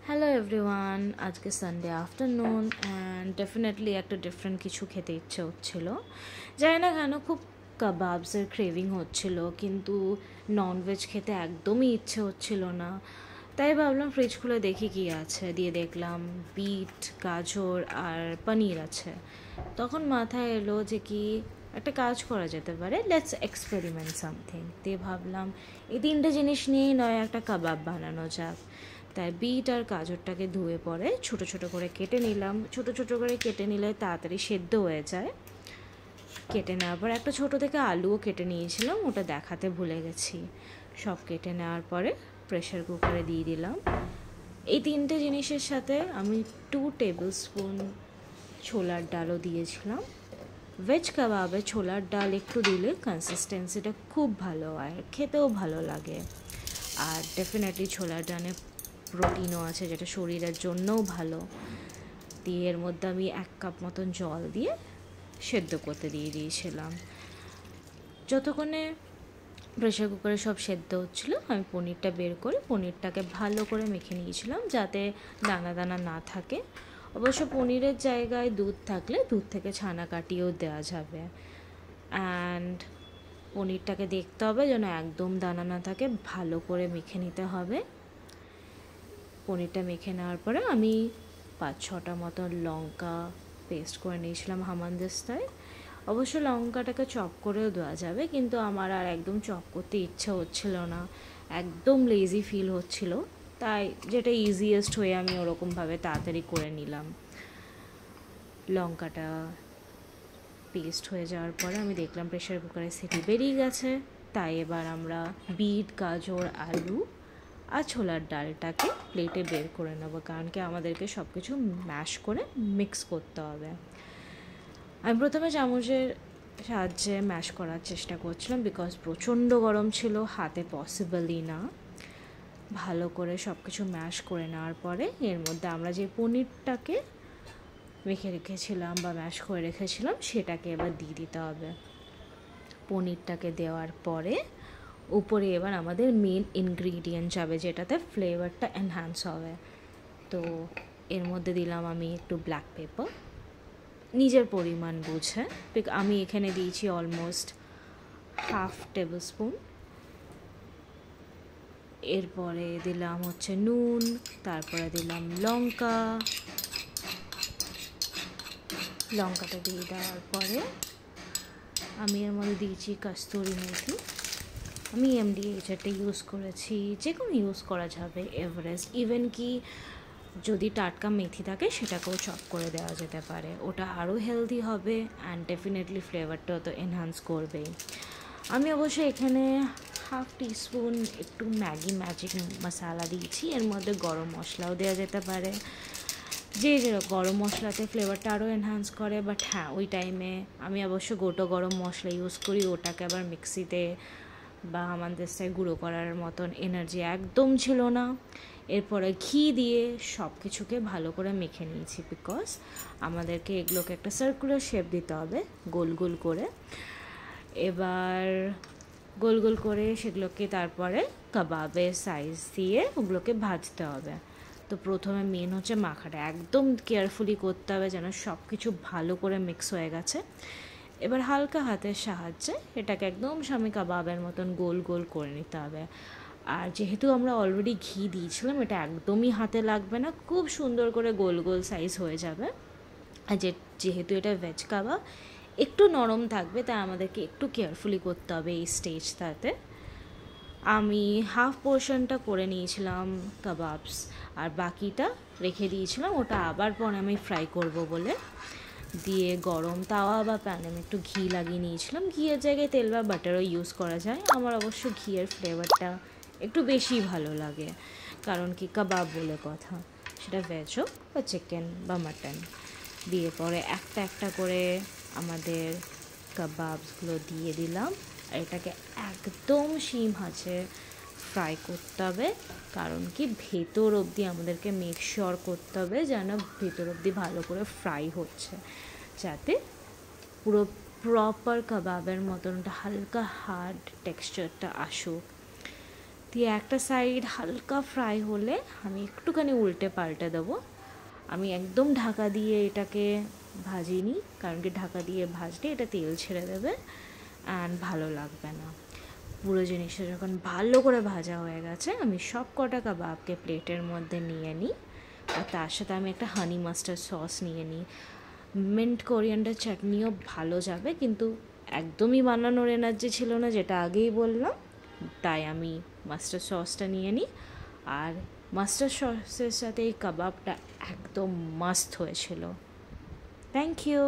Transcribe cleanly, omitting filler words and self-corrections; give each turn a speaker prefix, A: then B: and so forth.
A: Hello everyone, আজকে Sunday afternoon and definitely একটা different কিছু খেতে ইচ্ছে হচ্ছিল। জানি না কেন খুব কাবাবসের ক্রেভিং হচ্ছিল, কিন্তু ননভেজ খেতে একদমই ইচ্ছে হচ্ছিল না। তাই ভাবলাম ফ্রিজ খুলে দেখি কী আছে, দিয়ে দেখলাম বিট, গাজর আর পনির আছে। তখন মাথায় এলো যে কি একটা কাজ করা যেতে পারে, লেটস এক্সপেরিমেন্ট সামথিং। দিয়ে ভাবলাম এই তিনটে জিনিস নিয়েই নয় একটা কাবাব বানানো যাক। তাই বিট আর গাজরটাকে ধুয়ে পরে ছোটো ছোটো করে কেটে নিলাম। ছোটো ছোটো করে কেটে নিলে তাড়াতাড়ি সেদ্ধ হয়ে যায়। কেটে নেওয়ার পর একটা ছোটো থেকে আলুও কেটে নিয়েছিলাম, ওটা দেখাতে ভুলে গেছি। সব কেটে নেওয়ার পরে প্রেশার কুকারে দিয়ে দিলাম। এই তিনটে জিনিসের সাথে আমি 2 টেবিল স্পুন ছোলার ডালও দিয়েছিলাম। ভেজ কাবাবে ছোলার ডাল একটু দিলে কনসিস্টেন্সিটা খুব ভালো হয়, খেতেও ভালো লাগে। আর ডেফিনেটলি ছোলার ডালে প্রোটিনও আছে, যেটা শরীরের জন্যও ভালো। দিয়ে এর মধ্যে আমি 1 কাপ মতন জল দিয়ে সেদ্ধ করতে দিয়ে দিয়েছিলাম। যতক্ষণে প্রেশার কুকারে সব সেদ্ধ হচ্ছিলো, আমি পনিরটা বের করে পনিরটাকে ভালো করে মেখে নিয়েছিলাম যাতে দানা দানা না থাকে। অবশ্য পনিরের জায়গায় দুধ থাকলে দুধ থেকে ছানা কাটিয়েও দেওয়া যাবে। অ্যান্ড পনিরটাকে দেখতে হবে যেন একদম দানা না থাকে, ভালো করে মেখে নিতে হবে। পনিরটা মেখে নেওয়ার পরে আমি 5-6টা মতো লঙ্কা পেস্ট করে নিয়েছিলাম হামানদিস্তায়। অবশ্য লঙ্কাটাকে চপ করেও দেওয়া যাবে, কিন্তু আমার আর একদম চপ করতে ইচ্ছা হচ্ছিল না, একদম লেজি ফিল হচ্ছিল। তাই যেটা ইজিয়েস্ট হয়ে আমি ওরকমভাবে তাড়াতাড়ি করে নিলাম। লঙ্কাটা পেস্ট হয়ে যাওয়ার পরে আমি দেখলাম প্রেশার কুকারে সিটি বেরিয়ে গেছে। তাই এবার আমরা বিট, গাজর, আলু আর ছোলার ডালটাকে প্লেটে বের করে নেবো, কারণ কি আমাদেরকে সব কিছু ম্যাশ করে মিক্স করতে হবে। আমি প্রথমে চামচের সাহায্যে ম্যাশ করার চেষ্টা করছিলাম, বিকজ প্রচণ্ড গরম ছিল, হাতে পসিবলই না। ভালো করে সব কিছু ম্যাশ করে নেওয়ার পরে এর মধ্যে আমরা যে পনিরটাকে মেখে রেখেছিলাম বা ম্যাশ করে রেখেছিলাম সেটাকে এবার দিয়ে দিতে হবে। পনিরটাকে দেওয়ার পরে উপরে এবার আমাদের মেন ইনগ্রিডিয়েন্ট যাবে, যেটাতে ফ্লেভারটা এনহ্যান্স হবে। তো এর মধ্যে দিলাম আমি একটু ব্ল্যাক পেপার, নিজের পরিমাণ বুঝে। আমি এখানে দিয়েছি অলমোস্ট 1/2 টেবিল স্পুন। এরপরে দিলাম হচ্ছে নুন, তারপরে দিলাম লঙ্কাটা দিয়ে দেওয়ার পরে আমি এর মধ্যে দিয়েছি কস্তুরি মেথি। আমি এমডিএইচটা ইউজ করেছি, যে কোনো ইউজ করা যাবে, এভারেস্ট। ইভেন কি যদি টাটকা মেথি থাকে সেটাকেও চপ করে দেওয়া যেতে পারে, ওটা আরও হেলদি হবে অ্যান্ড ডেফিনেটলি ফ্লেভারটাও তো এনহান্স করবেই। আমি অবশ্যই এখানে 1/2 টিস্পুন একটু ম্যাগি ম্যাজিক মশলা দিয়েছি। এর মধ্যে গরম মশলাও দেওয়া যেতে পারে, যে গরম মশলাতে ফ্লেভারটা আরও এনহান্স করে। বাট হ্যাঁ, ওই টাইমে আমি অবশ্য গোটা গরম মশলা ইউজ করি, ওটাকে আবার মিক্সিতে বা আমাদের সাথে গুঁড়ো করার মতন এনার্জি একদম ছিল না। এরপরে ঘি দিয়ে সব কিছুকে ভালো করে মেখে নিয়েছি, বিকজ আমাদেরকে এগুলোকে একটা সার্কুলার শেপ দিতে হবে, গোল গোল করে। এবার গোল গোল করে সেগুলোকে তারপরে কাবাবের সাইজ দিয়ে ওগুলোকে ভাজতে হবে। তো প্রথমে মেন হচ্ছে মাখাটা একদম কেয়ারফুলি করতে হবে যেন সব কিছু ভালো করে মিক্স হয়ে গেছে। এবার হালকা হাতের সাহায্যে এটাকে একদম স্বামী কাবাবের মতন গোল গোল করে নিতে হবে। আর যেহেতু আমরা অলরেডি ঘি দিয়েছিলাম, এটা একদমই হাতে লাগবে না, খুব সুন্দর করে গোল গোল সাইজ হয়ে যাবে। আর যেহেতু এটা ভেজ কাবাব একটু নরম থাকবে, তাই আমাদেরকে একটু কেয়ারফুলি করতে হবে এই স্টেজটাতে। আমি হাফ পোর্শনটা করে নিয়েছিলাম কাবাবস, আর বাকিটা রেখে দিয়েছিলাম, ওটা আবার পরে আমি ফ্রাই করব বলে। দিয়ে গরম তাওয়া বা প্যানে আমি একটু ঘি লাগিয়ে নিয়েছিলাম। ঘিয়ের জায়গায় তেল বা বাটারও ইউজ করা যায়, আমার অবশ্য ঘিয়ের ফ্লেভারটা একটু বেশি ভালো লাগে, কারণ কি কাবাব বলে কথা, সেটা ভেজ হোক বা চিকেন বা মাটন। দিয়ে পরে একটা একটা করে আমাদের কাবাবসগুলো দিয়ে দিলাম, আর এটাকে একদম শিম আঁচে ফ্রাই করতে হবে, কারণ কি ভেতর অবধি আমাদেরকে মেক শিওর করতে হবে যেন ভেতর অবধি ভালো করে ফ্রাই হচ্ছে, যাতে পুরো প্রপার কাবাবের মতন হালকা হার্ড টেক্সচারটা আসুক। দিয়ে একটা সাইড হালকা ফ্রাই হলে আমি একটুখানি উল্টে পাল্টে দেবো। আমি একদম ঢাকা দিয়ে এটাকে ভাজিনি, কারণ কি ঢাকা দিয়ে ভাজলে এটা তেল ছেড়ে দেবে অ্যান্ড ভালো লাগবে না। পুরো জিনিসটা যখন ভালো করে ভাজা হয়ে গেছে, আমি সব কটা কাবাবকে প্লেটের মধ্যে নিয়ে নিই, আর তার সাথে আমি একটা হানি মাস্টার্ড সস নিয়ে নিই। মিন্ট কোরিয়ান্ডার চাটনিও ভালো যাবে, কিন্তু একদমই বানানোর এনার্জি ছিল না, যেটা আগেই বললাম, তাই আমি মাস্টার্ড সসটা নিয়ে নিই। আর মাস্টার্ড সসের সাথে এই কাবাবটা একদম মাস্ট হয়েছিল। Thank you.